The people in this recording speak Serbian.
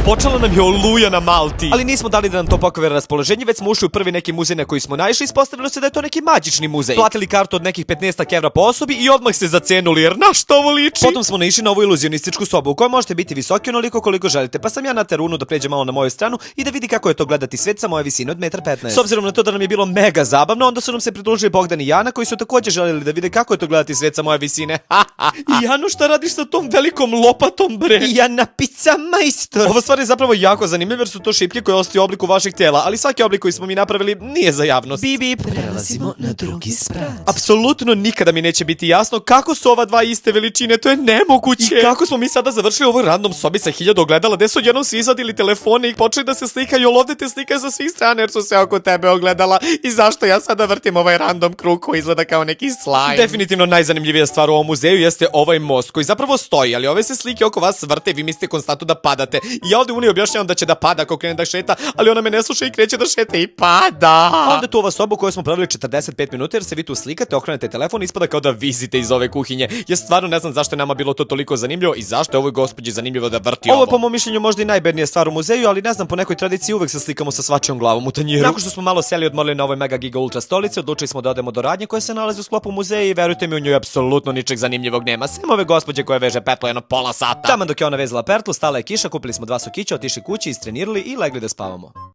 Počela nam je oluja na Malti. Ali nismo dali da nam to pokvari raspoloženje, već smo ušli u prvi neki muzej na koji smo naišli i ispostavilo se da je to neki magični muzej. Platili kartu od nekih 15 evra po osobi i odmah se zacenuli, jer na što ovo liči? Potom smo naišli na ovu iluzionističku sobu u kojoj možete biti visoki onoliko koliko želite, pa sam ja na terunu da pređe malo na moju stranu i da vidi kako je to gledati svet sa moje visine od 1,15 m. S obzirom na to da nam je bilo mega zabavno, onda su nam se pridružili Bogdan i Jana koji su također željeli da vide kako je to gledati svet sa moje visine. I Jano, šta radiš sa tom velikom lopatom, bre? Jana, pizza majstor. Ova stvar je zapravo jako zanimljiva jer su to šipke koje ostaju u obliku vaših tela, ali svaki oblik koji smo mi napravili nije za javnost. Bip, bip. Prelazimo na drugi sprat. Apsolutno nikada mi neće biti jasno kako su ova dva iste veličine, to je nemoguće. I kako smo mi sada završili u ovoj random sobi sa 1000 ogledala, gde su jednom svi izvadili telefone i počeli da se slikaju, ovdje te slike sa svih strana jer su se oko tebe ogledala. I zašto ja sada vrtim ovaj random krug koji izgleda kao neki slime? Definitivno najzanimljivija stvar u ovom muzeju jeste ovaj most koji zapravo stoji, ali ove se slike oko vas vrte i vi mislite konstantno da padate. I ja ovdje Uni objašnjavam da će da pada ako krene da šeta, ali ona me ne sluša i kreće da šeta i pada. Onda tu ova soba u kojoj smo proveli 45 minuta jer se vi tu slikate, okrenete telefon i ispada kao da vizite iz ove kuhinje. Ja stvarno ne znam zašto je nama bilo to toliko zanimljivo i zašto je ovoj gospođi zanimljivo da vrti ovo. Ovo je po mom mišljenju možda i najbednija stvar u muzeju, ali ne znam, po nekoj tradiciji uvek se slikamo sa svačijom glavom u tanjiru. Nakon što smo malo seli i odmorili na ovoj mega giga ultra stolici, odlučili smo da odemo do radnje koja se nalazi u sklopu muzeja i verujte mi, u njoj apsolutno ničeg zanimljivog nema, sem ove gospođe koja veže pertlo jedno pola sata. Taman dok je ona vezala pertlu, stala je kiša, kupili smo 2 sokića, otišli kući, istrenirali i legli da spavamo.